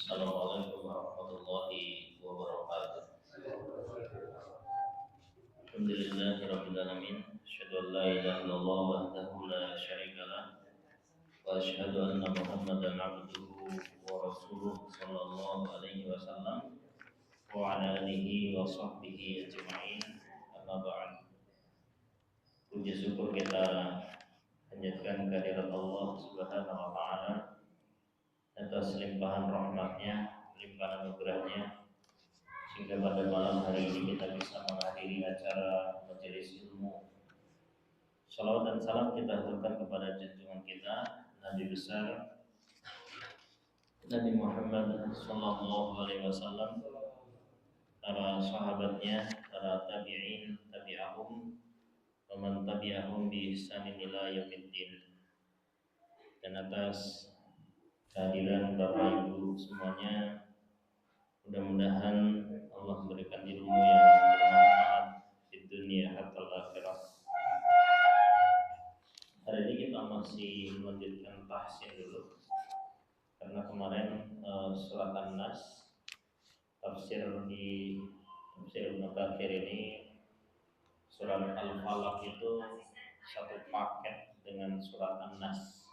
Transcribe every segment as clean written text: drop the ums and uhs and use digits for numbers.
Assalamualaikum warahmatullahi wabarakatuh. Alhamdulillahirabbil alamin. Asyhadu an la ilaha illallah wahdahu la syarika lah wa asyhadu anna Muhammadan abduhu wa rasuluh sallallahu alaihi wasallam wa ala alihi wa sahbihi ajma'in. Amma ba'd. Puji syukur kita panjatkan kehadirat Allah Subhanahu wa taala atas limpahan rahmatnya, limpahan anugerahnya, sehingga pada malam hari ini kita bisa menghadiri acara majelis ilmu. Salawat dan salam kita haturkan kepada junjungan kita Nabi besar Nabi Muhammad sallallahu alaihi wasallam, para sahabatnya, para tabi'in, tabi'ahum, wa man tabi'ahum bi ihsanin ila yaumiddin. Dan atas kehadiran Bapak Ibu semuanya, mudah-mudahan Allah memberikan ilmu yang bermanfaat di dunia hatta akhirat. Hari ini kita masih melanjutkan tahsin dulu, karena kemarin surat An-Nas, tafsir di tafsir Ibnu Katsir ini, surat Al-Falaq itu satu paket dengan surat An-Nas,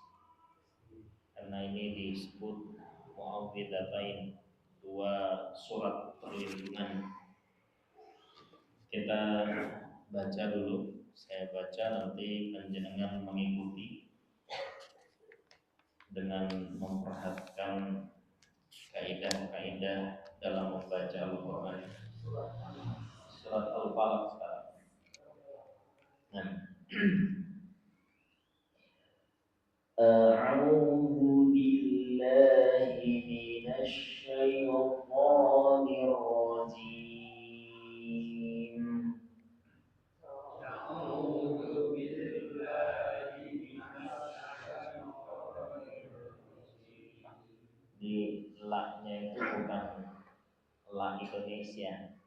karena ini disebut muawwidzatain, dua surat perlindungan. Kita baca dulu, saya baca, nanti panjenengan mengikuti dengan memperhatikan kaidah-kaidah dalam membaca Al-Quran. Surat Al-Falaq sekarang. Nah. A'udzu billahi minasy syaithanir rajim. A'udzu billahi minasy Di la-nya itu bukan la Indonesia.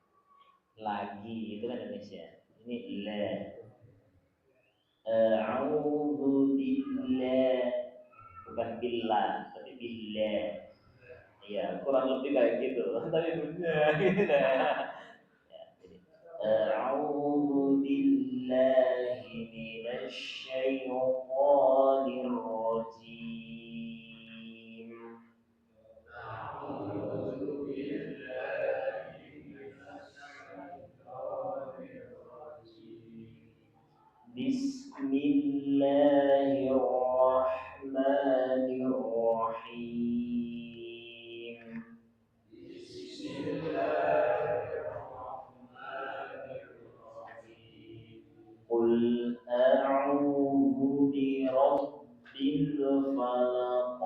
Lagi itu kan Indonesia. Ini la. A'udzu billah, bukan billah, tapi billah. Ya, kurang lebih kayak gitu. Tapi benar gitu lah. Ya, jadi a'udzu billahi minasy syaithanir rajim. A'udzu billahi minasy syaithanir rajim. Bismillahirrahmanirrahim. Bismillahirrahmanirrahim. Qul a'udzu birabbil falaq.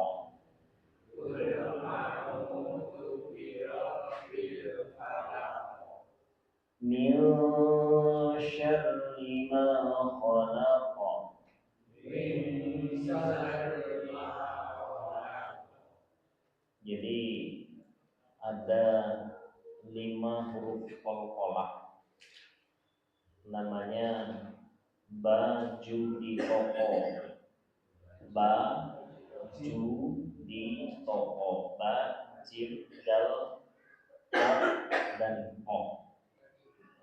Qul a'udzu birabbil falaq. Min syarri ma khalaq. Min syarri ma khalaq. Jadi ada 5 huruf qalqalah, namanya baju di toko. Baju di toko. Ba, jim, dal, kaf, dan o.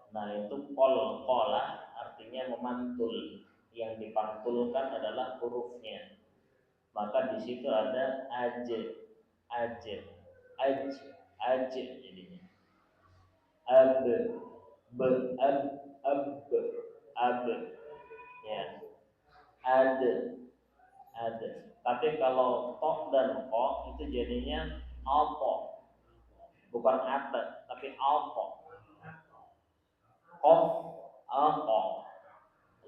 Nah, itu qalqalah artinya memantul. Yang dipantulkan adalah hurufnya. Maka di situ ada aj, jadinya. Ab, b, ab, ya. Ad. Tapi kalau to dan ko itu jadinya alpo, bukan at, tapi alpo. Qaf, alpo.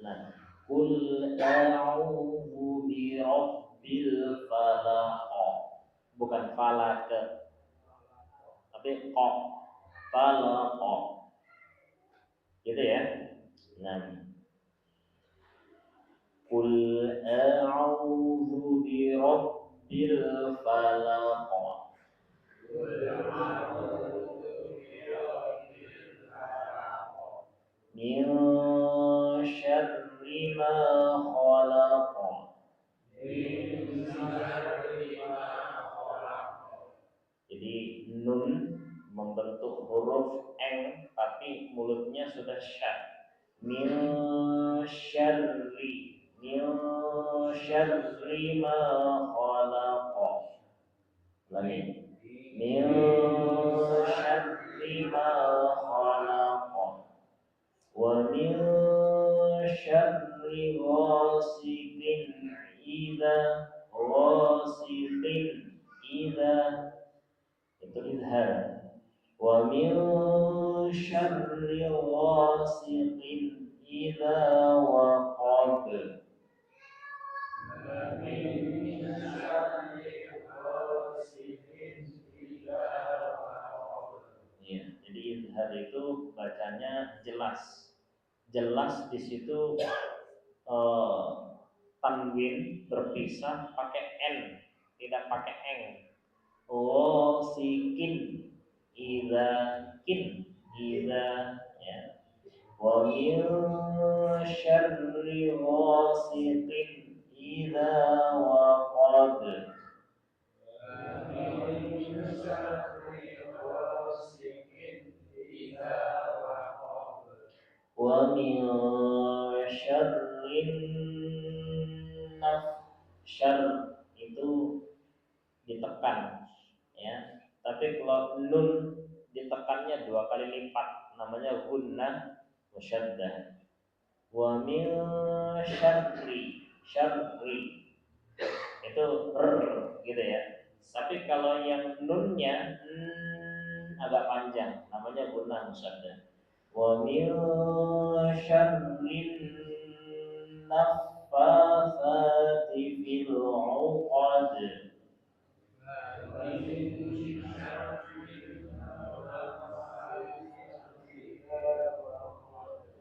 Nah, Qul a'udzu birabbil falaq. Bukan falaq, tapi qaf, falaq. Gitu ya. Nah, Qul a'udzu birabbil falaq. Qul a'udzu birabbil falaq. Min syarri ma khalaq. Min syarri ma khalaq. Jadi Jadi nun membentuk huruf eng tapi mulutnya sudah sya. Min syarri ma khalaqa. Lagi. Min syarri ma khalaqa. Wa min syarri ghasiqin idza itu izhar. Wa min syarri ghasiqin idza waqab. Ya, jadi izhar itu bacanya jelas. Jelas di situ tanwin berpisah pakai n, tidak pakai eng. Oh, sikin, ida, ya. Wa min syarri ghasiqin idza waqab. Wa min syarrin syarr itu ditekan, ya. Tapi kalau nun ditekannya 2 kali lipat, namanya gunnah musyaddah. Wa min syarri itu gitu ya. Tapi kalau yang nunnya agak panjang, namanya gunnah musyaddah. Wa min syarrin naffatsati fil 'uqad.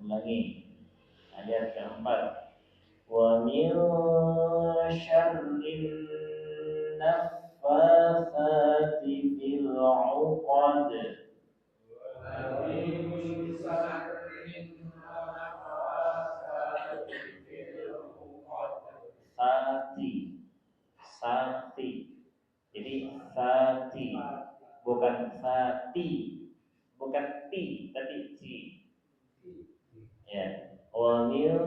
Ulangi ayat keempat. Wa min syarrin naffatsati fil 'uqad. Sati. Jadi sati bukan sati, bukan ti tapi ti. Ya. Wa min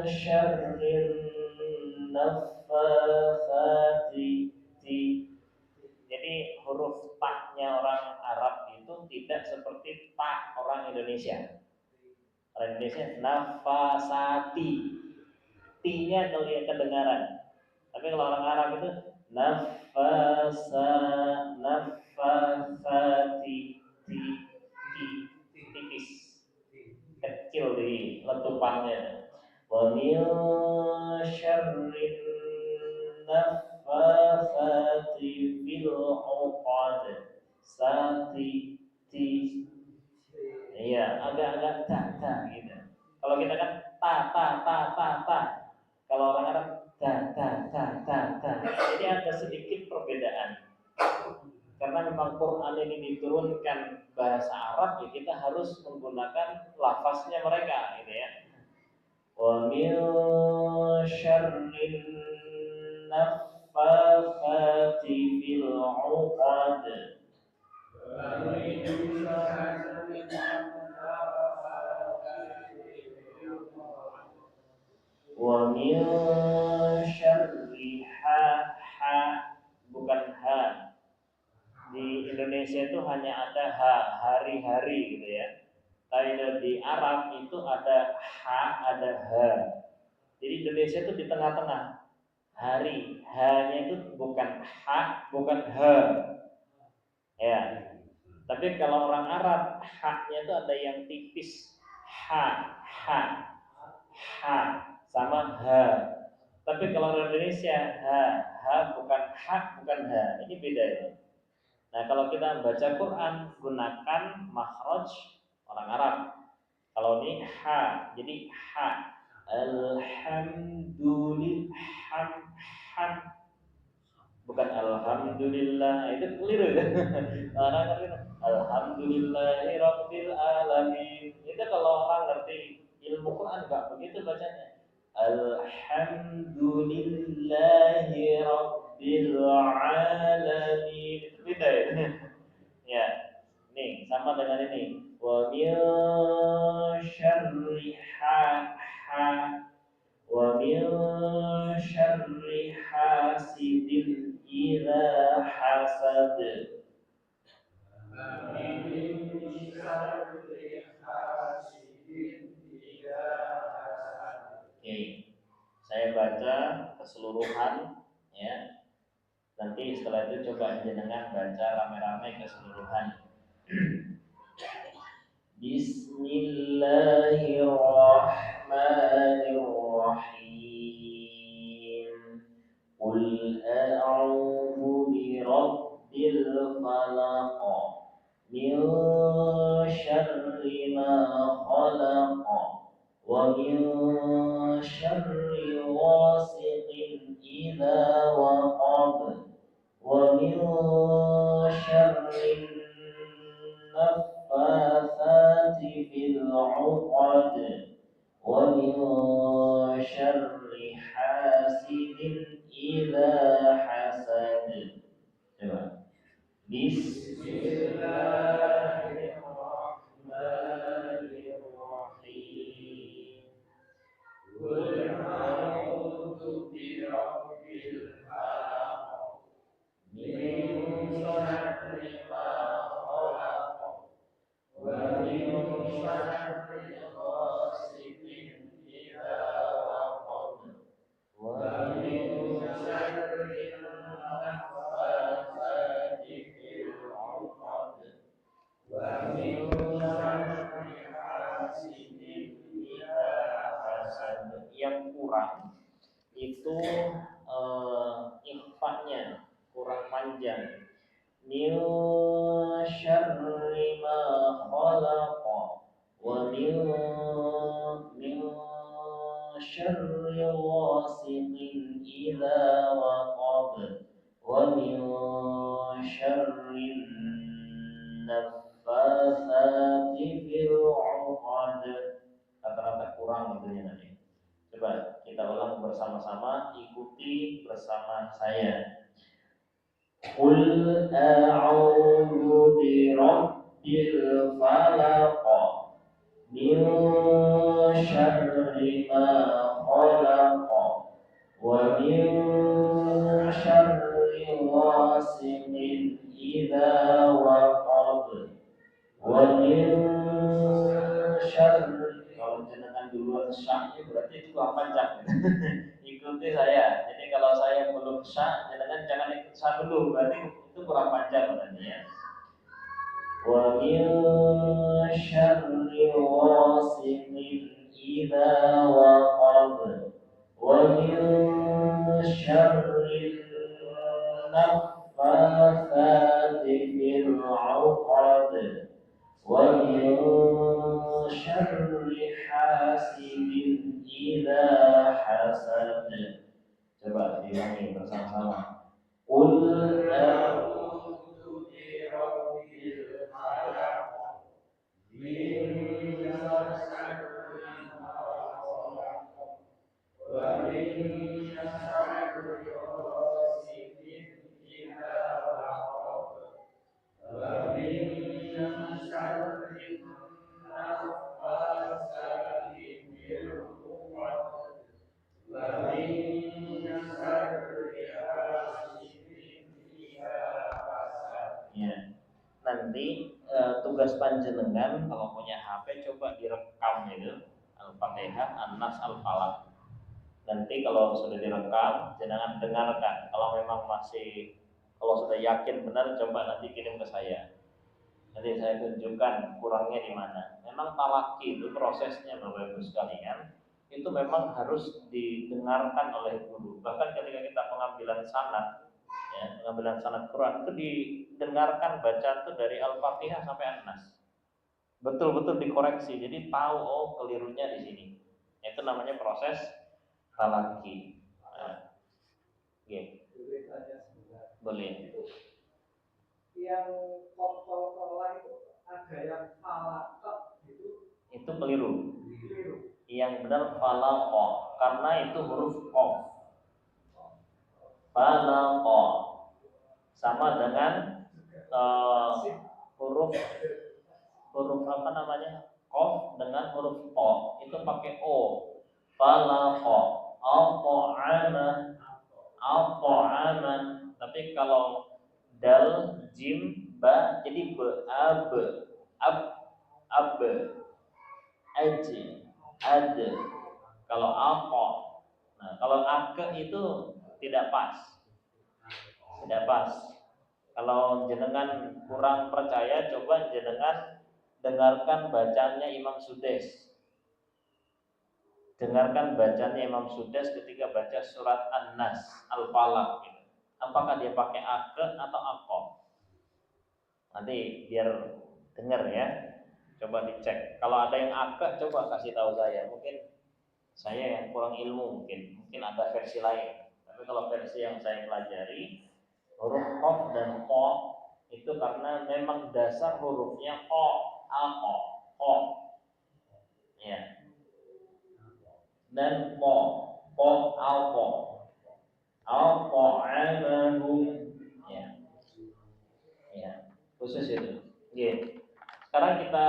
syarrin naffatsati ti. Jadi huruf ta-nya orang Arab itu tidak seperti ta orang Indonesia. Orang Indonesia nafasati, ti-nya kedengaran. Tapi kalau orang Arab itu nafasati, tipis, kecil di letupannya. Wa min syarrin nafasati fil 'uqad. Sati, ti. Iya, agak-agak ta gitu. Kalau kita kan ta. Kalau orang Arab ta. Jadi ada sedikit perbedaan. Karena memang Quran ini diturunkan bahasa Arab, ya kita harus menggunakan lafaznya mereka, gitu ya. Wa min syarrin naffatsati fil 'uqad. Wa min syarri bukan ha. Di Indonesia itu hanya ada hari-hari gitu ya. Tapi di Arab itu ada ada ha. Jadi Indonesia itu di tengah-tengah. Hari, ha-nya itu bukan ha, bukan ha. Ya. Tapi kalau orang Arab, ha-nya itu ada yang tipis. Ha sama ha. Tapi kalau orang Indonesia ha bukan ha, bukan ha. Ini beda ya. Nah, kalau kita baca Quran gunakan makhraj orang Arab. Kalau ini ha, jadi ha. Alhamdulillah, bukan alhamdulillah, itu keliru. Alhamdulillahirabbil alamin. Itu kalau orang ngerti ilmu Quran enggak begitu bacanya. Alhamdulillahirabbil alamin. Beda ya? Ya. Nih, sama dengan ini. Wa min syarri wa min syarri hasidin idza hasad. Oke, saya baca keseluruhan ya. Nanti setelah itu coba jenengan baca rame-rame keseluruhan. Bismillahirrahmanirrahim. Qul a'udzu birabbil falaq min syarri ma khalaq wa min syarri ghasiqin idza waqab wa min syarri naffatsati fil 'uqad wa min syarri hasidin idza hasad. Coba. Bismillahirrahmanirrahim. Qul a'udzu birabbil falaq min syarri ma khalaq wa min syarri ghasiqin idza waqab wa min syarri naffatsati fil 'uqad wa min syarri hasidin idza hasad. Yang kurang itu ikhfanya kurang panjang. Min syarri ma khalaq wa min syarri ghasiqin idza waqab wa min syarri naffatsati fil 'uqad. Rata-rata kurang gitu ya nanti. Coba kita ulang bersama-sama, ikuti bersama saya. Qul a'udzu birabbil falaq min syarri ma khalaq wa min syarri ghasiqin idza waqab wa min syarri. Kalau jenengan duluan syahnya berarti itu kurang panjang. Ikuti saya. Jadi kalau saya belum syah, jangan ikut syah dulu, berarti itu kurang panjang nanti ya. Wa min syarri ghasiqin idza waqab wa min syarri naffatsati fil 'uqad wa min syarri hasidin idza hasad. Coba diulangi bersama-sama. Qul a'udzu birabbil falaq min syarri ma khalaq wa min syarri ghasiqin idza waqab wa min syarri naffatsati fil 'uqad wa min syarri hasidin idza hasad. Ya. Nanti tugas panjenengan kalau punya HP coba direkam itu Al-Fatihah, An-Nas, Al-Falaq. Nanti kalau sudah direkam, jangan dengarkan. Kalau memang kalau sudah yakin benar, coba nanti kirim ke saya. Nanti saya tunjukkan kurangnya di mana. Memang talaki itu prosesnya Bapak Ibu sekalian, itu memang harus didengarkan oleh guru. Bahkan ketika kita pengambilan sanad, ya, pengambilan sanad Quran itu didengarkan bacaan itu dari Al-Fatihah sampai An-Nas. Betul-betul dikoreksi. Jadi tahu kelirunya di sini. Itu namanya proses talaki. Nah, okay. Boleh. Yang kola itu ada yang falakot gitu. Itu keliru. Yang benar falaqah karena itu huruf qaf. Falaqa sama dengan huruf apa namanya, qaf dengan huruf ta itu pakai o. Falaqa at'ama. Tapi kalau dal jim ba jadi be ab ab ab aj ad. Kalau aqa, nah kalau ake itu tidak pas. Kalau jenengan kurang percaya, coba jenengan dengarkan bacaannya Imam Sudes. Ketika baca surat An-Nas, Al-Falaq gitu. Apakah dia pakai ake atau aqaf? Nanti biar dengar ya. Coba dicek. Kalau ada yang ake, coba kasih tahu saya. Mungkin saya yang kurang ilmu, mungkin ada versi lain. Tapi kalau versi yang saya pelajari, huruf qaf dan qa itu karena memang dasar hurufnya qa, qa. Ya. Dan qa al-qa'amahum. Ya. Khusus itu. Oke. Sekarang kita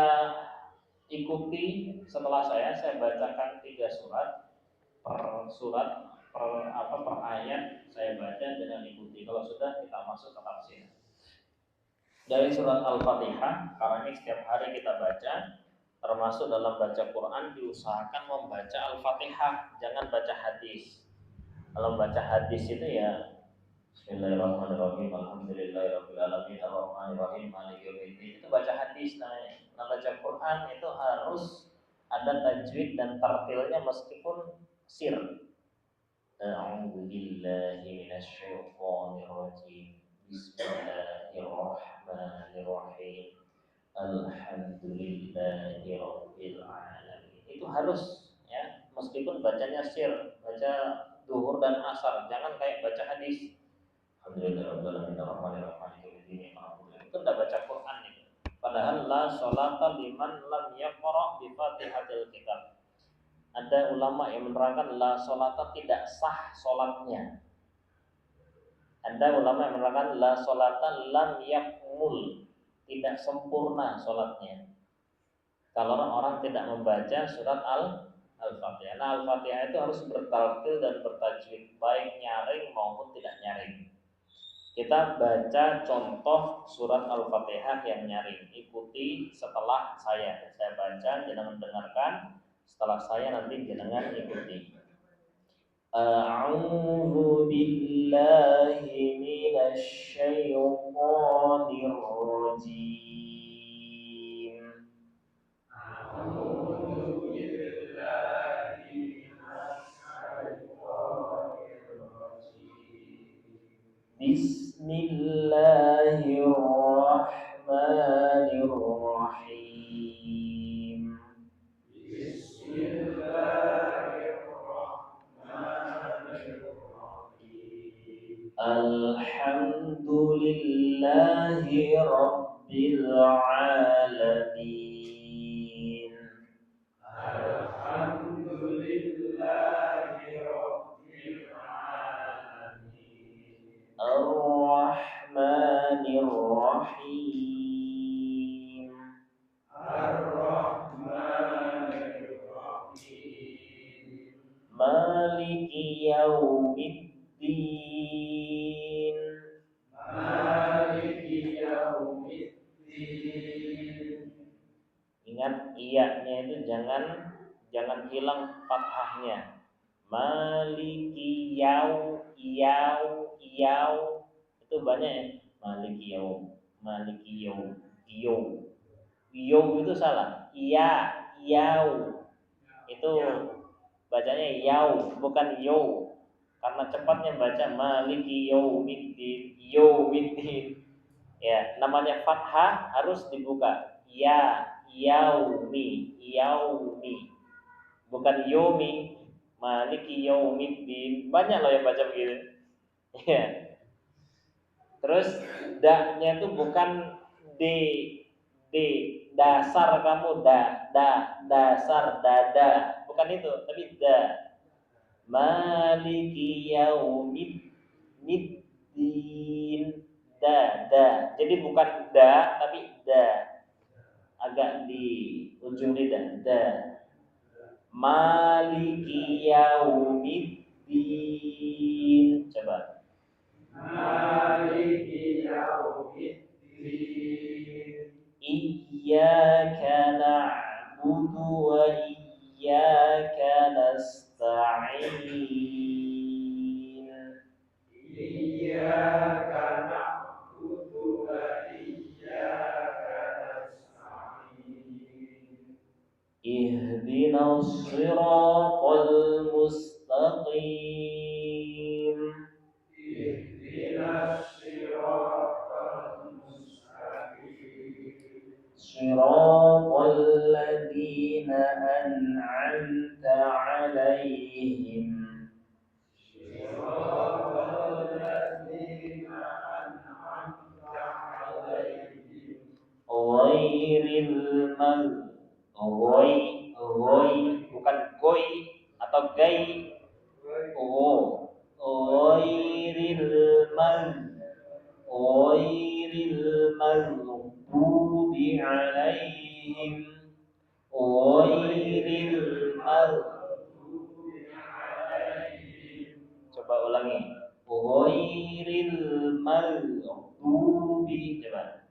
ikuti setelah saya bacakan 3 surat per ayat saya baca dengan ikuti. Kalau sudah kita masuk ke tafsir. Dari surat Al-Fatihah, karena ini setiap hari kita baca, termasuk dalam baca Quran diusahakan membaca Al-Fatihah, jangan baca hadis. Kalau baca hadis itu ya Bismillahirrahmanirrahim, Alhamdulillahirabbil alamin, Arrahmanirrahim, Maliki yaumiddin. Itu baca hadis namanya. Nah, baca Quran itu harus ada tajwid dan tartilnya meskipun sir. A'udzu billahi minasyaitonir rajim. Bismillahirrahmanirrahim. Alhamdulillahirabbil alamin. Itu harus ya, meskipun bacanya sir, baca duhur dan asar, jangan kayak baca hadis. Alhamdulillahirabbil alamin arrahmanirrahim. Itu enggak baca Quran itu. Padahal la sholata liman lam yaqra bi Fatihatil Kitab. Ada ulama yang menerangkan la sholata tidak sah sholatnya. Ada ulama yang menerangkan la sholata lam yakmul, tidak sempurna sholatnya kalau orang tidak membaca surat Al-Fatihah. Nah, Al-Fatihah itu harus bertalqil dan bertajwid, baik nyaring maupun tidak nyaring. Kita baca contoh surat Al-Fatihah yang nyaring. Ikuti setelah saya baca, jenengan dengarkan. Setelah saya nanti jenengan ikuti. A'udzu billahi minasy syaithanir rajim. A'udzu billahi minasy syaithanir rajim. Bismillahirrahmanirrahim. Alhamdulillahi rabbil alamin. Alhamdulillahi rabbil alamin. Ar-Rahmanir Rahim. Ar-Rahmanir Rahim. Maliki yaumiddin. Maliki yaumiddin. Ingat iya-nya itu jangan hilang fathahnya. Maliki yau itu banyak ya. Maliki yau itu salah. Yau itu bacanya yau bukan yo. Karena cepatnya baca maliki yaumiddin. Ya, namanya fathah harus dibuka. Yaumi. Bukan yomi. Maliki yaumiddin. Banyak loh yang baca begitu. Ya. Terus da-nya itu bukan d. Dasar kamu dasar dada. Bukan itu, tapi da. Maliki yaumiddin. middin. Da. Jadi bukan da tapi da. Agak di ujung lidah. Da. Maliki yaumiddin. Coba. Maliki yaumiddin. Iyyaka na'budu wa iyyaka nasta'in. Iyyaka na'budu wa iyyaka nasta'in. Ihdinas siratal mustaqim. Ihdinas siratal mustaqim. Siratal ladzina an'amta 'alaihim. Siratal ladzina an'amta 'alaihim. Ghairil bukan goi atau gai. Ghairil maghdubi 'alaihim. Ghairil maghdubi 'alaihim. Coba ulangi. Ghairil maghdubi. Coba.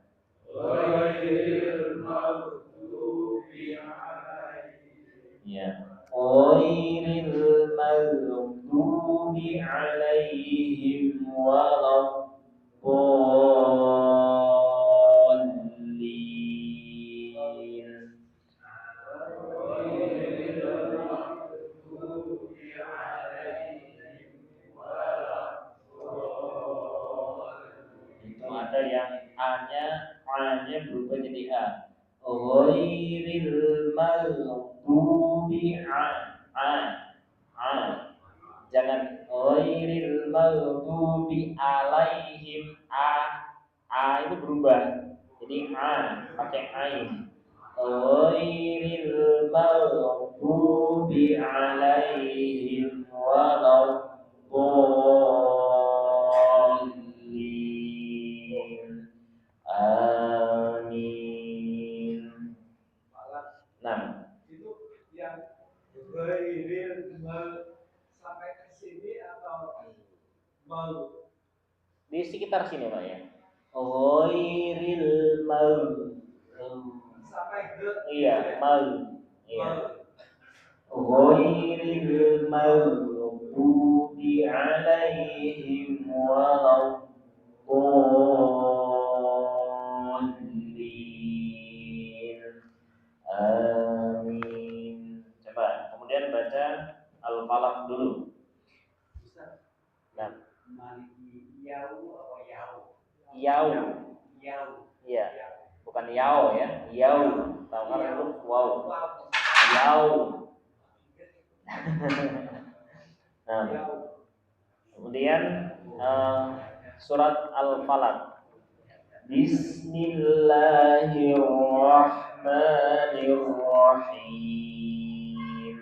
Ghairil maghdubi 'alaihim. Ya. Ghairil maghdubi 'alaihim waladdallin. Ghairil maghdubi 'alaihim waladdallin. Itu ada yang A-nya berubah jadi A. Ghairil maghdubi jangan ghairil maghdubi alaihim. A itu berubah jadi A, pakai ain. Ghairil maghdubi alaihim waladdallin. Amin. Nah, Itu yang ghairil sampai ke sini atau mau di sekitar sini Pak ya. Ghairil sampai ke iya, iya. Ghairil maghdubi alaihim waladdallin. Amin. Coba kemudian baca Al-Falaq dulu. Nah, maliki yau atau yau? yau. Yau. Iya. Bukan yao ya. Yau. Tahu kan itu wow. Yau. Nah, kemudian surat Al-Falaq. Bismillahirrahmanirrahim.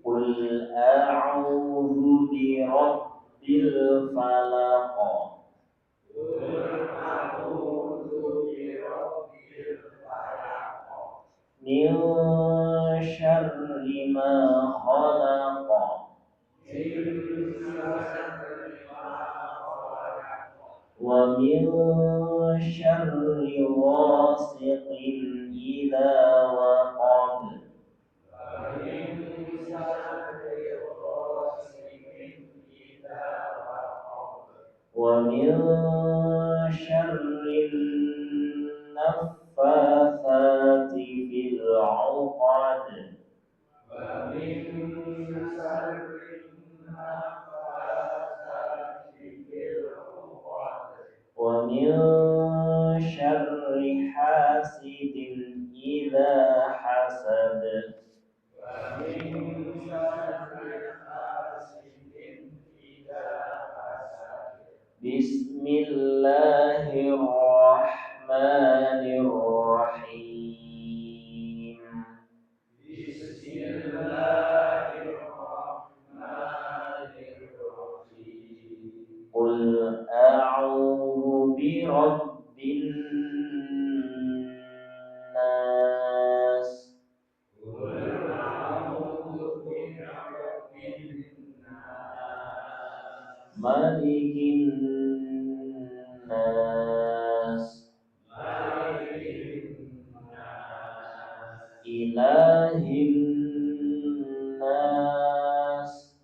Qul a'udzu birabbil falaq. Min syarri ma khalaq. Wa min syarri ghasiqin idza waqab. Wa min syarri naffatsati fil 'uqad. Wa min syarri hasidin idza hasad. Bismillahirrahmanirrahim. birabbin nas malikin nas ilahin nas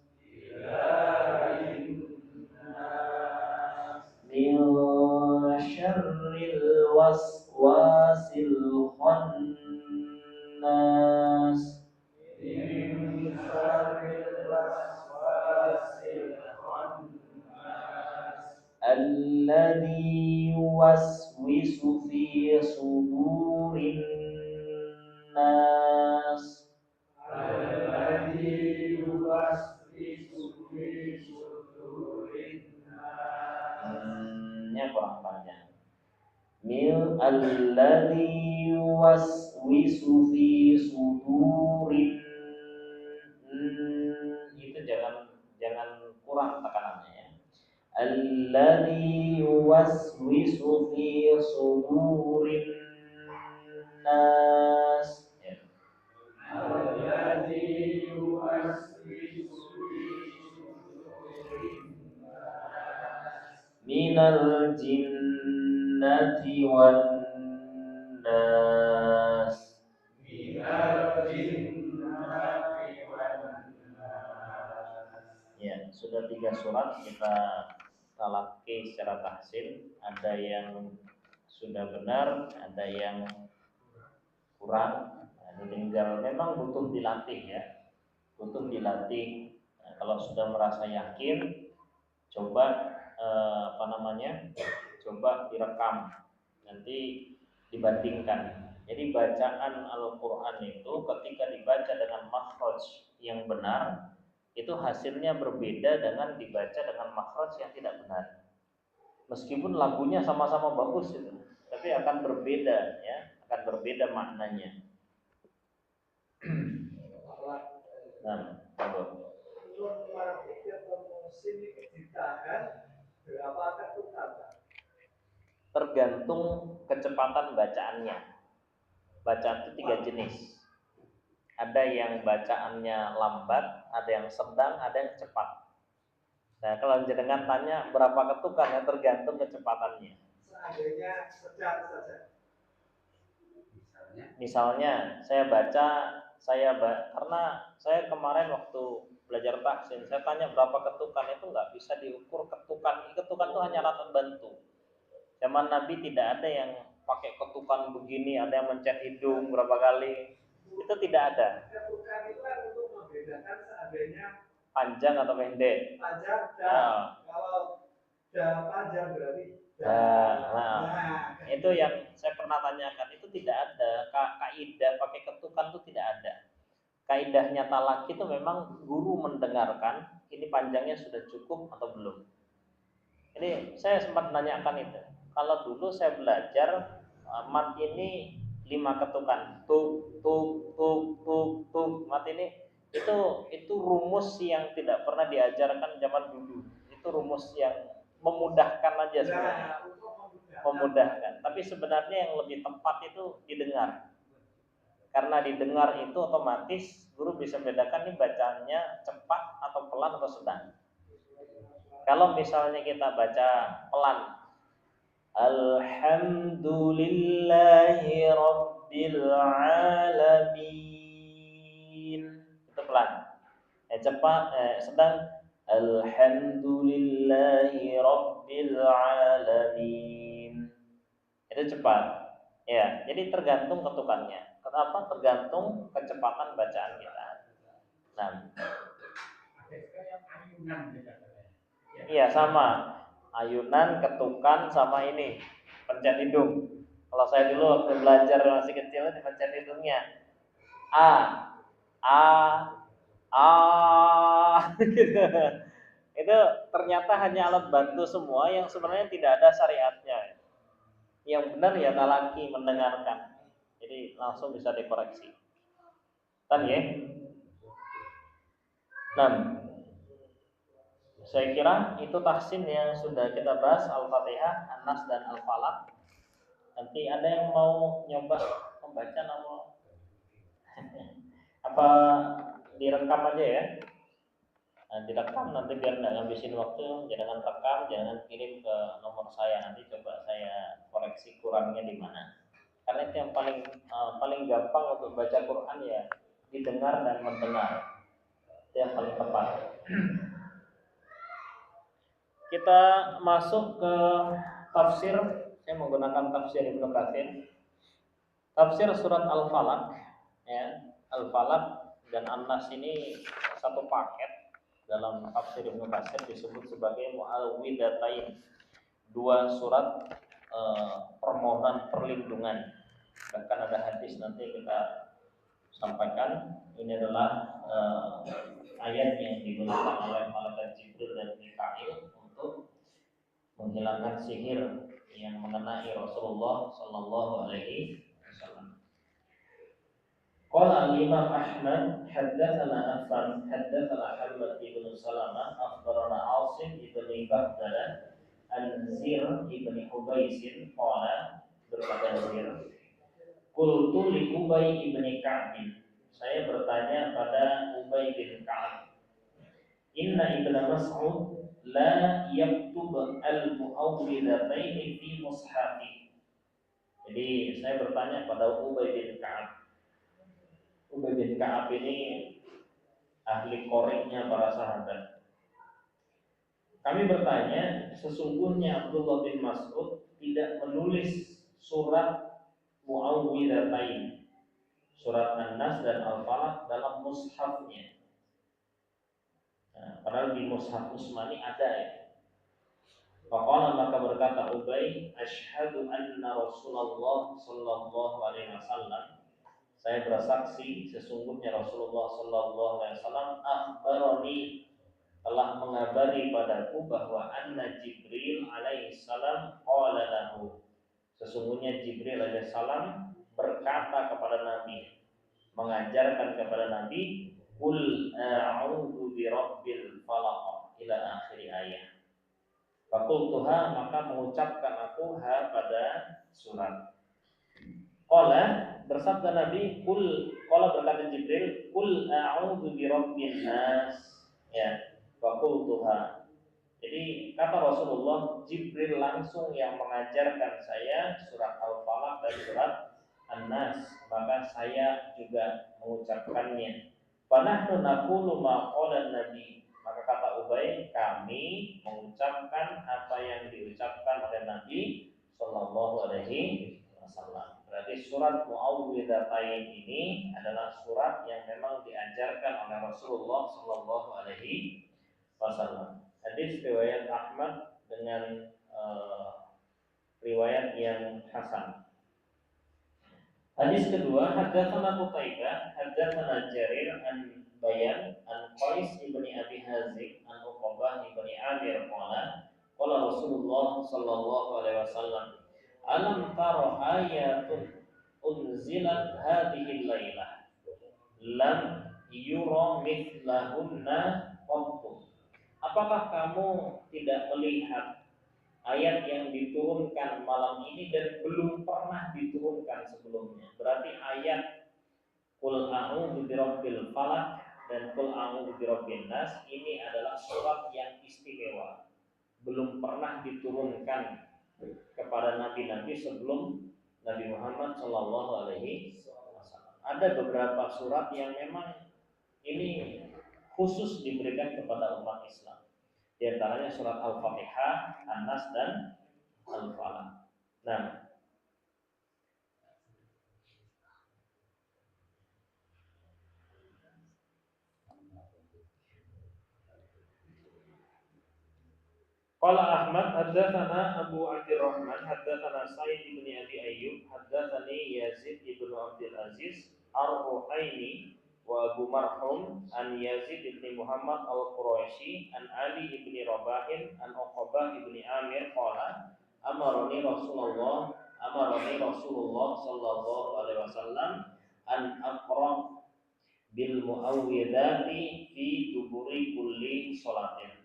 min syarril waswasil khannas alladzi yuwaswisu fi sudurin nas. Nya kurang panjang. Mil alladzi yuwaswisu fi sudurin, itu jangan kurang tekanannya ya. Alladzi yuwaswisu fi sudurin nas ya. Alladzi yuwaswisu fi sudurin minal jinnati wan nas. Minal jinnati wan nas. Ya, sudah 3 surat kita talaki secara tahsin. Ada yang sudah benar, ada yang kurang. Nah, tinggal memang butuh dilatih ya. Butuh dilatih. Nah, kalau sudah merasa yakin, coba coba direkam, nanti dibandingkan. Jadi bacaan Al-Quran itu ketika dibaca dengan makhraj yang benar, itu hasilnya berbeda dengan dibaca dengan makhraj yang tidak benar. Meskipun lagunya sama-sama bagus itu, tapi akan berbeda ya, akan berbeda maknanya. Nah, tergantung kecepatan bacaannya. Bacaan itu 3 jenis. Ada yang bacaannya lambat, ada yang sedang, ada yang cepat. Nah, kalau jenengan tanya berapa ketukan, ya tergantung kecepatannya. Seandainya sedang saja. Misalnya saya baca, karena saya kemarin waktu belajar tahsin, saya tanya berapa ketukan, itu nggak bisa diukur ketukan. Ketukan itu hanya alat bantu. Zaman Nabi tidak ada yang pakai ketukan begini, ada yang mencet hidung berapa kali. Itu tidak ada. Ketukan itu kan untuk membedakan seandainya panjang atau pendek. Panjang dan kalau panjang berarti itu yang saya pernah tanyakan, itu tidak ada kaidah pakai ketukan, itu tidak ada. Kaidahnya talaki itu memang guru mendengarkan ini panjangnya sudah cukup atau belum. Ini saya sempat menanyakan itu. Kalau dulu saya belajar mat ini 5 ketukan, tuk tuk tuk tuk tuk, mat ini itu rumus yang tidak pernah diajarkan zaman dulu. Itu rumus yang memudahkan aja sebenarnya. Memudahkan. Tapi sebenarnya yang lebih tepat itu didengar. Karena didengar itu otomatis guru bisa bedakan ini bacaannya cepat atau pelan atau sedang. Kalau misalnya kita baca pelan, Alhamdulillahi Rabbil Alamin, itu pelan. Cepat, sedang, Alhamdulillahi Rabbil Alamin, itu cepat. Ya, jadi tergantung ketukannya. Kenapa? Tergantung kecepatan bacaan kita. Nah, iya sama. Ayunan, ketukan, sama ini pencet hidung. Kalau saya dulu waktu belajar masih kecil itu pencet hidungnya gitu. Itu ternyata hanya alat bantu semua yang sebenarnya tidak ada syariatnya. Yang benar ya talaki, mendengarkan. Jadi langsung bisa dikoreksi. Kan ya? 6. Saya kira itu tahsin yang sudah kita bahas, Al-Fatihah, An-Nas dan Al-Falaq. Nanti ada yang mau nyoba membaca nama apa direkam aja ya? Nah, direkam nanti biar nggak ngabisin waktu, jangan rekam, jangan kirim ke nomor saya, nanti coba saya koreksi kurangnya di mana. Karena itu yang paling gampang untuk baca Quran ya didengar dan mendengar, itu yang paling tepat. Kita masuk ke tafsir. Saya menggunakan tafsir Ibnu Katsir. Tafsir surat Al-Falaq, ya. Al-Falaq dan An-Nas ini satu paket. Dalam tafsir Ibnu Katsir disebut sebagai Mu'awwidhatain, dua surat permohonan perlindungan. Bahkan ada hadis nanti kita sampaikan. Ini adalah ayat yang digunakan oleh malaikat Jibril dan Mikail untuk menghilangkan sihir yang mengenai Rasulullah Sallallahu Alaihi Wasallam. Qala al-Imam Ahmad haddatsana Affan haddatsana Hamad ibn Salamah akhbarana Asim ibn Baghdad an Zir ibn Hubaisin qala, berkata Zir, qultu li Ubay ibn Ka'b, saya bertanya pada Ubay bin Ka'ab, inna ibn Mas'ud la yaktub al-mu'awwidhataini fi mushafi. Jadi saya bertanya pada Ubay bin Ka'ab. Ubay bin Ka'ab ini ahli qoriknya para sahabat. Kami bertanya, sesungguhnya Abdullah bin Mas'ud tidak menulis surat Mu'awwidhatain, surat An-Nas dan Al-Falaq dalam mushafnya. Nah, padahal di mushaf Utsmani ada ya. Faqala, maka berkata Ubay, asyhadu anna Rasulullah sallallahu alaihi wasallam, saya bersaksi sesungguhnya Rasulullah sallallahu alaihi wasallam akhbarani, telah mengabari padaku bahwa anna Jibril alaihi salam qala lahu, sesungguhnya Jibril alaihi salam berkata kepada Nabi, mengajarkan kepada Nabi, qul a'udzu birabbil falaq ila akhir ayat. Fakultuha, maka mengucapkan aku ha pada surat. Qala, bersabda Nabi, qala berkata Jibril, qul a'udzu birabbin nas, ya, fakultuha. Jadi kata Rasulullah, Jibril langsung yang mengajarkan saya surat Al-Falaq dan surat An-Nas, maka saya juga mengucapkannya. Fanahnu naqulu ma qala Nabi, maka kata Ubay, kami mengucapkan apa yang diucapkan oleh Nabi Sallallahu Alaihi Wasallam. Berarti surat Mu'awwidhatain ini adalah surat yang memang diajarkan oleh Rasulullah Sallallahu Alaihi Wasallam. Hadis riwayat Ahmad dengan riwayat yang hasan. Hadis kedua, haddatsana Qutaibah, haddatsana Jarir an Bayan an Qais ibni Abi Hazim an Uqbah ibni Amir qala, qala Rasulullah sallallahu alaihi wasallam, alam tara ayatun unzilat hadhihi lailah lam yura mithlahunna qattu. Apakah kamu tidak melihat ayat yang diturunkan malam ini dan belum pernah diturunkan sebelumnya? Berarti ayat Qul a'udzu birabbil falaq dan Qul a'udzu birabbin nas ini adalah surat yang istimewa, belum pernah diturunkan kepada nabi-nabi sebelum Nabi Muhammad sallallahu alaihi wasallam. Ada beberapa surat yang memang ini khusus diberikan kepada umat Islam. Di antaranya surat Al-Fatihah, An-Nas dan Al-Falaq. Nah, qala Ahmad haddatsana Abu Abdurrahman haddatsana Sa'id bin Abi Ayyub haddatsani Yazid bin Abdul Aziz Ar-Ruhaini wa Abu Marhum an Yazid bin Muhammad Al-Quraisy an Ali bin Rabahin an Uqbah bin Amir qala amarani Rasulullah sallallahu alaihi wasallam an aqra bil muawwidati fi duburi kulli sholatin.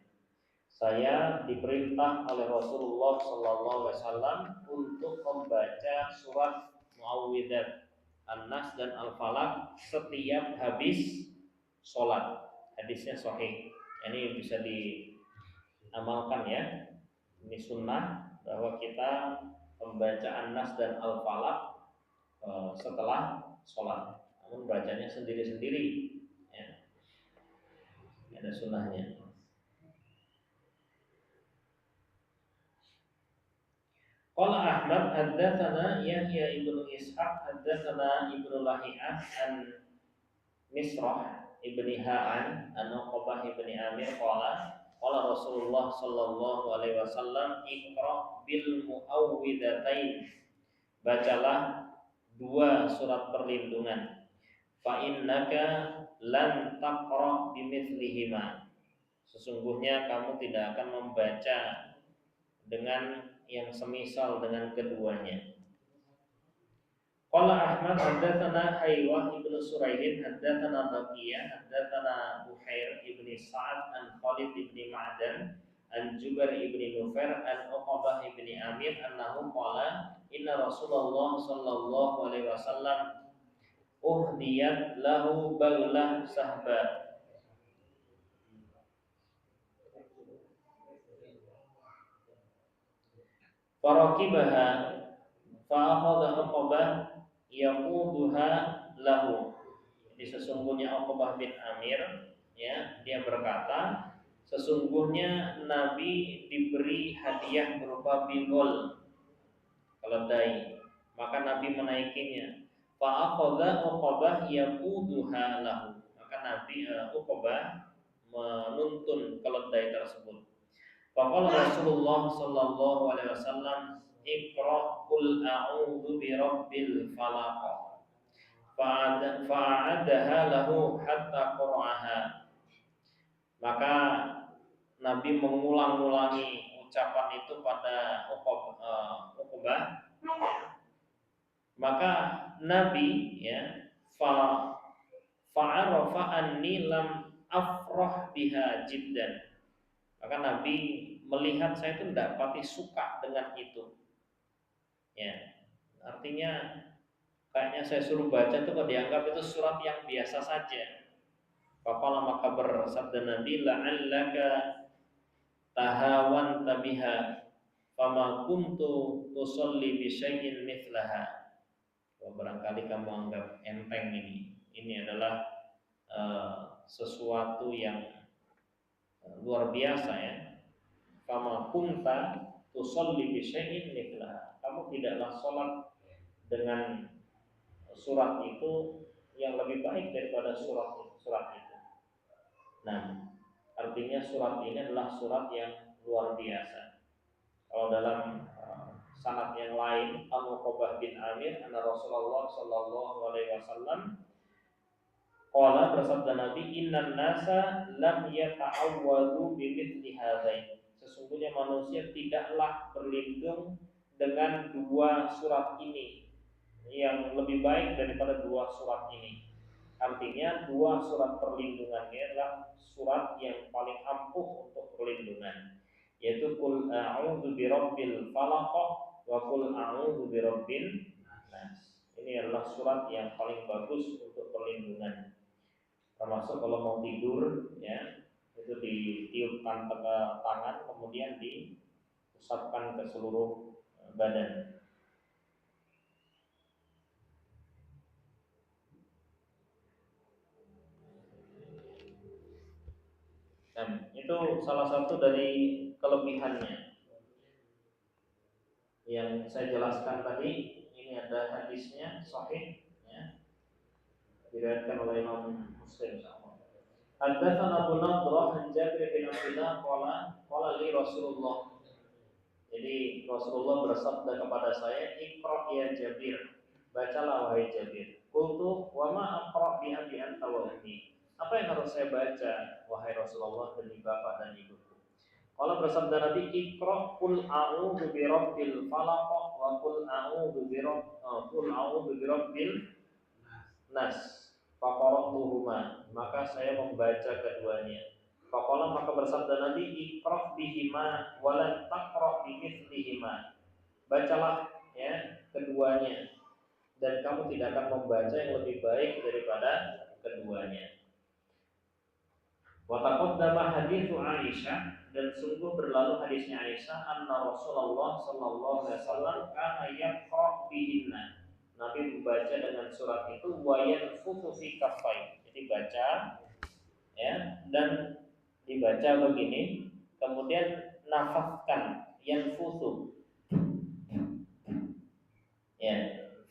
Saya diperintah oleh Rasulullah SAW untuk membaca surat Muawwidzat, An-Nas dan Al-Falaq setiap habis sholat. Hadisnya sahih. Ini bisa diamalkan ya. Ini sunnah bahwa kita membaca An-Nas dan Al-Falaq setelah sholat. Namun bacanya sendiri-sendiri. Ya. Ada sunnahnya. Qala Ahmad haddatsana Yahya ibnu Ishaq haddatsana Ibnu Lahiyah an Misrah ibni Ha'an an Uqbah ibni Amir qala Rasulullah sallallahu alaihi wasallam iqra bil muawwidzatain, bacalah dua surat perlindungan, fa innaka lan taqra bimithlihima, sesungguhnya kamu tidak akan membaca dengan yang semisal dengan keduanya. Qala Ahmad haddatsana Haywah ibnu Suraihin haddatsana Baqiyah haddatsana Buhair ibni Sa'ad an Khalid ibni Ma'dan an Jubair ibni Nufair an Uqbah ibni Amir annahu qala inna Rasulullah sallallahu alaihi wasallam uhdiyat lahu baulah sahba faraqibaha fa'akhadha Uqbah yaquduha lahu. Jadi sesungguhnya Uqbah bin Amir ya, dia berkata sesungguhnya Nabi diberi hadiah berupa bigol, keledai, maka Nabi menaikinya. Fa'akhadha Uqbah yaquduha lahu, maka Nabi Uqbah menuntun keledai tersebut. Faqala Rasulullah sallallahu alaihi wasallam iqra qul a'udzu birabbil falaq fa'adaha lahu hatta qara'aha. Maka Nabi mengulang-ulangi ucapan itu pada Uqbah. Maka Nabi ya fa'arafa anni lam afrah biha jiddan. Maka Nabi melihat saya itu tidak pati suka dengan itu. Ya, artinya kayaknya saya suruh baca itu kok dianggap itu surat yang biasa saja. Faqala, maka bersabda Nabi, la'allaka tahawan tabiha fama kuntu tusalli bi syai'in mithlaha. Barangkali kamu anggap enteng ini. Ini adalah sesuatu yang luar biasa ya. Fama kunta tusalli bi syai'in mithlaha. Kamu tidaklah salat dengan surat itu yang lebih baik daripada surat itu. Nah, artinya surat ini adalah surat yang luar biasa. Kalau dalam sanad yang lain, Uqbah bin Amir, anna Rasulullah sallallahu alaihi wasallam qala, bersabda Nabi, innan nasa lam yata'awwadu bimithli hadzain. Sesungguhnya manusia tidaklah berlindung dengan dua surat ini yang lebih baik daripada dua surat ini. Artinya dua surat perlindungan ini adalah surat yang paling ampuh untuk perlindungan, yaitu qul a'udzu birabbil falaq wa qul a'udzu birabbin nas. Ini adalah surat yang paling bagus untuk perlindungan. Termasuk kalau mau tidur ya, itu ditiupkan ke tangan kemudian diusapkan ke seluruh badan. Nah, itu salah satu dari kelebihannya yang saya jelaskan tadi. Ini ada hadisnya sahih ya, diriwayatkan oleh Imam Muslim. Haddatsana Abu Nadrah an Jabir bin Abdullah qala li Rasulullah. Jadi Rasulullah bersabda kepada saya, iqra ya Jabir, bacalah wahai Jabir. Qultu wa ma aqra bi abi anta wa ummi. Apa yang harus saya baca wahai Rasulullah demi bapak dan ibuku? Kalau bersabda Nabi, iqra qul a'udzu birabbil falaq wa qul a'udzu birabbil nas. Faqara'tuhuma, maka saya membaca keduanya. Faqala, maka bersabda Nabi, iqra' bihima wa lan taqra' bimithlihima. Bacalah ya keduanya, dan kamu tidak akan membaca yang lebih baik daripada keduanya. Wa taqaddama haditsu Aisyah, dan sungguh berlalu hadisnya Aisyah, anna Rasulullah sallallahu alaihi wasallam kana yaqra' bihinna. Nabi membaca dengan surat itu wa yanfuthu fi kaffai. Jadi baca ya, dan dibaca begini, kemudian nafaskan yanfuthu ya,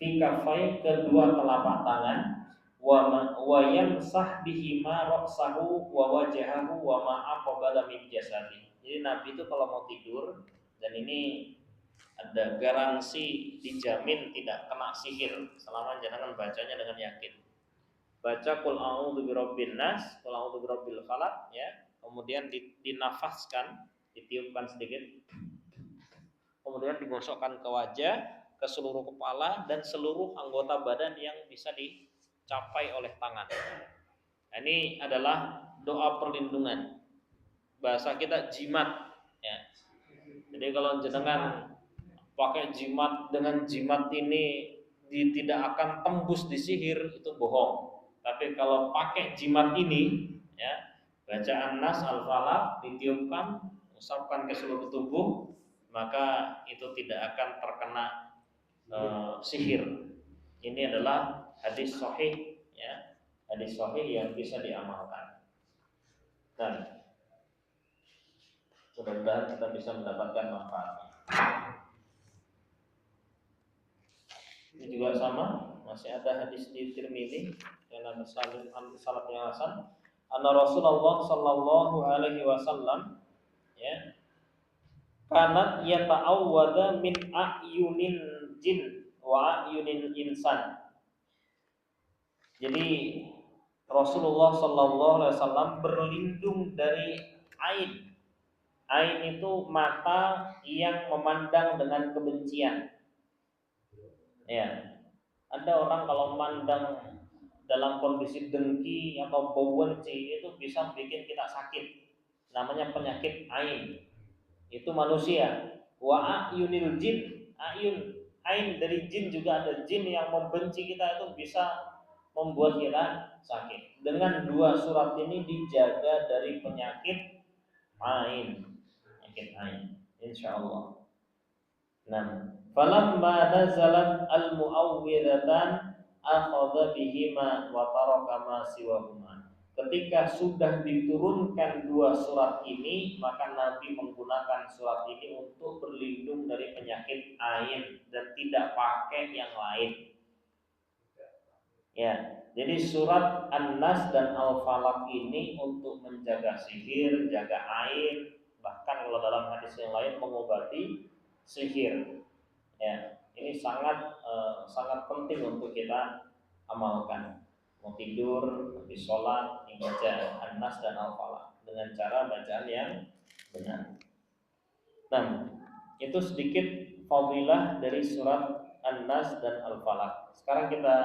fi kaffai, kedua telapak tangan, wa yamsah bihima ra'sahu wa wajhahu wa ma aqbala min jasadi. Jadi Nabi itu kalau mau tidur, dan ini ada garansi dijamin tidak kena sihir selama jangan bacanya dengan yakin. Baca qul a'udzu birabbin nas, qul a'udzu birabbil falaq ya, kemudian dinafaskan, ditiupkan sedikit, kemudian digosokkan ke wajah, ke seluruh kepala dan seluruh anggota badan yang bisa dicapai oleh tangan. Nah, ini adalah doa perlindungan. Bahasa kita jimat ya. Jadi kalau jenengan pakai jimat, dengan jimat ini tidak akan tembus di sihir, itu bohong. Tapi kalau pakai jimat ini ya, bacaan Nas Al-Falaq ditiupkan, usapkan ke seluruh tubuh, maka itu tidak akan terkena sihir. Ini adalah hadis sahih ya, hadis sahih yang bisa diamalkan. Dan mudah-mudahan kita bisa mendapatkan manfaatnya. Ini juga sama, masih ada hadis di Tirmidzi dengan sanad yang hasan. Anna Rasulullah sallallahu alaihi wasallam ya, kanat yata'awwada min a'yunil jin wa a'yunil insan. Jadi Rasulullah sallallahu alaihi wasallam berlindung dari ain. Ain itu mata yang memandang dengan kebencian. Ya, ada orang kalau memandang dalam kondisi dengki atau benci itu bisa bikin kita sakit. Namanya penyakit ain. Itu manusia. Wa ayunil jin, ayun, ain dari jin juga ada. Jin yang membenci kita itu bisa membuat kita sakit. Dengan dua surat ini dijaga dari penyakit ain, penyakit ain, insyaallah. Nah, falamma nazalat al-mu'awwidatan akhadha bihima wa taraka ma siwahuma. Ketika sudah diturunkan dua surat ini, maka Nabi menggunakan surat ini untuk berlindung dari penyakit ain dan tidak pakai yang lain. Ya, jadi surat An-Nas dan Al-Falaq ini untuk menjaga sihir, jaga ain, bahkan kalau dalam hadis yang lain mengobati sihir. Ya, ini sangat penting untuk kita amalkan. Mau tidur, habis sholat, dibaca An-Nas dan Al-Falaq dengan cara bacaan yang benar. Nah, itu sedikit fadilah dari surat An-Nas dan Al-Falaq. Sekarang kita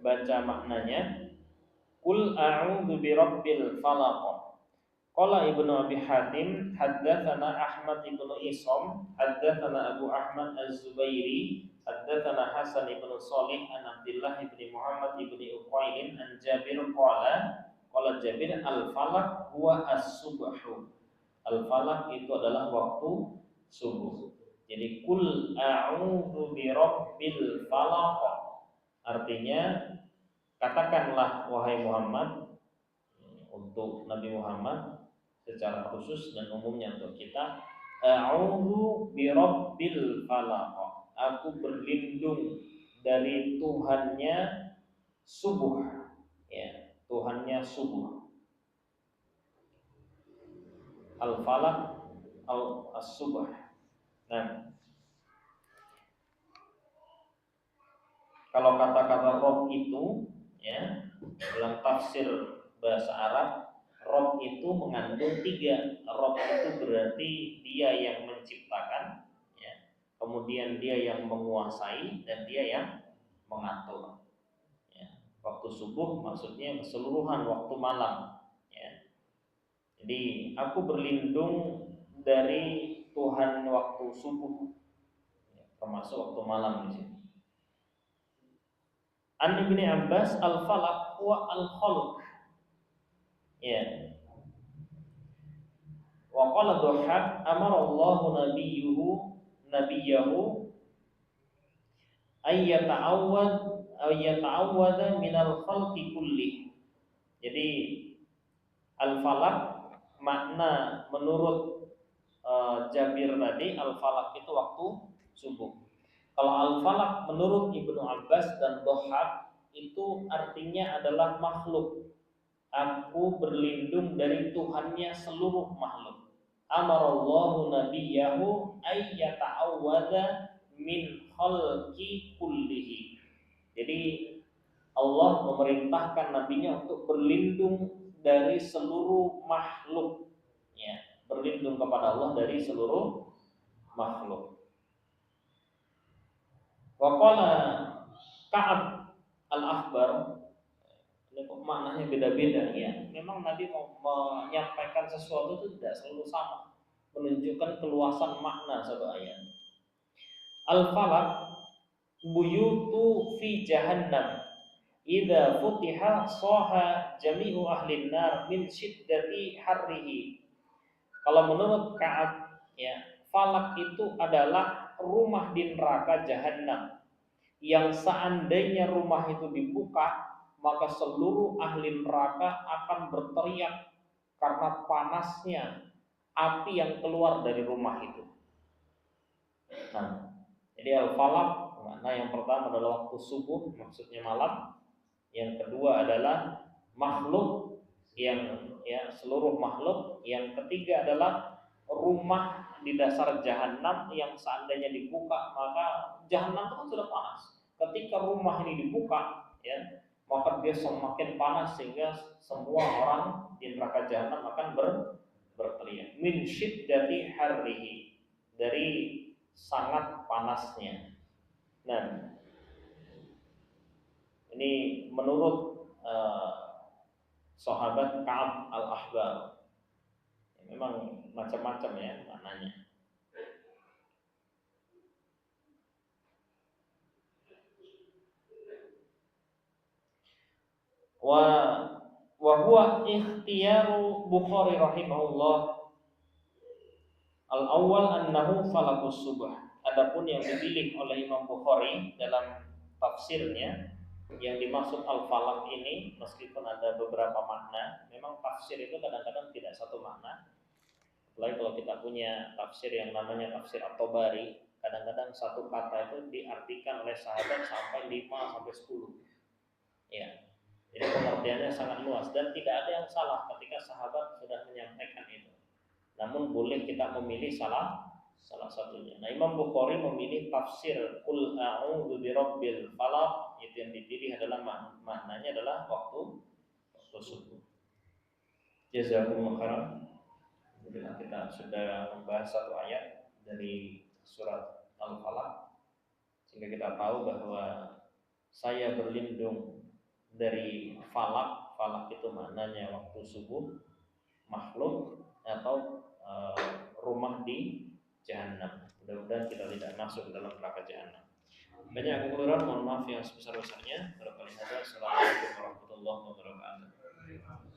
baca maknanya. Qul a'udzu birabbil falaq. Qala Ibnu Abi Hatim haddatsana Ahmad ibnu Isam haddatsana Abu Ahmad Az-Zubairi haddatsana Hasan ibnu Shalih an Abdullah ibni Muhammad ibni Uqail an Jabir qala Jabir al-falaq huwa as-subhu. Al-falaq itu adalah waktu subuh. Jadi qul a'udzu birabbil falaq, artinya katakanlah wahai Muhammad, untuk Nabi Muhammad secara khusus dan umumnya untuk kita, a'udzu birabbil falaq, aku berlindung dari Tuhannya subuh ya, Tuhannya subuh. Al-falaq as-subh. Nah, kalau kata-kata Rob itu ya, dalam tafsir bahasa Arab, Rob itu mengandung tiga. Rob itu berarti dia yang menciptakan ya, kemudian dia yang menguasai, dan dia yang mengatur ya. Waktu subuh maksudnya keseluruhan waktu malam ya. Jadi aku berlindung dari Tuhan waktu subuh, termasuk waktu malam di sini. An Ibnu Abbas al-falaq huwa al-khalq. Ya. Wa qala Dhuhab amara Allahu nabiyahu ayyata'awwada minal khalqi kulli. Jadi al-falaq makna menurut Jabir tadi, al-falaq itu waktu subuh. Kalau al-falaq menurut Ibnu Abbas dan Dhuhab itu artinya adalah makhluk. Aku berlindung dari Tuhannya seluruh makhluk. Amarallahu nabiyahu ayyata'awwada min khalqi kullihi. Jadi Allah memerintahkan nabinya untuk berlindung dari seluruh makhluk, ya, berlindung kepada Allah dari seluruh makhluk. Wa qala Ka'ab al-Akhbar, ini kok maknanya beda-beda ya. Memang Nabi mau menyampaikan sesuatu itu tidak selalu sama, menunjukkan keluasan makna satu ayat. Al-falaq buyutu fi jahannam idza futiha saha jami'u ahlin nar min syiddati harrihi. Kalau menurut Ka'ab, ya, falak itu adalah rumah di neraka jahanam yang seandainya rumah itu dibuka, maka seluruh ahli neraka akan berteriak karena panasnya api yang keluar dari rumah itu. Nah, jadi al-falaq makna yang pertama adalah waktu subuh, maksudnya malam. Yang kedua adalah makhluk, yang ya seluruh makhluk. Yang ketiga adalah rumah di dasar jahanam yang seandainya dibuka, maka jahanam itu kan sudah panas. Ketika rumah ini dibuka, ya, maka dia semakin panas sehingga semua orang di neraka jahanam akan berteriak min syiddati harrihi, dari sangat panasnya. Nah, ini menurut sahabat Ka'ab al-Ahbar. Memang macam-macam ya maknanya. Wa huwa ikhtiyaru Bukhari rahimahullah. Al-awwal annahu falaqus subh. Adapun yang dipilih oleh Imam Bukhari dalam tafsirnya, yang dimaksud al-falaq ini meskipun ada beberapa makna, memang tafsir itu kadang-kadang tidak satu makna. Apalagi kalau kita punya tafsir yang namanya tafsir At-Tabari, kadang-kadang satu kata itu diartikan oleh sahabat sampai 5 sampai 10. Ya. Jadi pengertiannya sangat luas dan tidak ada yang salah ketika sahabat sudah menyampaikan itu. Namun boleh kita memilih salah satunya. Nah, Imam Bukhari memilih tafsir Qul a'udzu birabbil falaq, itu yang dipilih adalah maknanya adalah waktu subuh. Jazakumullah khairan. Kita sudah membahas satu ayat dari surat Al-Falaq sehingga kita tahu bahwa saya berlindung dari falak. Falak itu maknanya waktu subuh, makhluk atau rumah di jahanam. Mudah-mudahan kita tidak masuk dalam neraka jahanam. Banyak kekurangan, mohon maaf yang sebesar-besarnya. Assalamualaikum warahmatullahi wabarakatuh.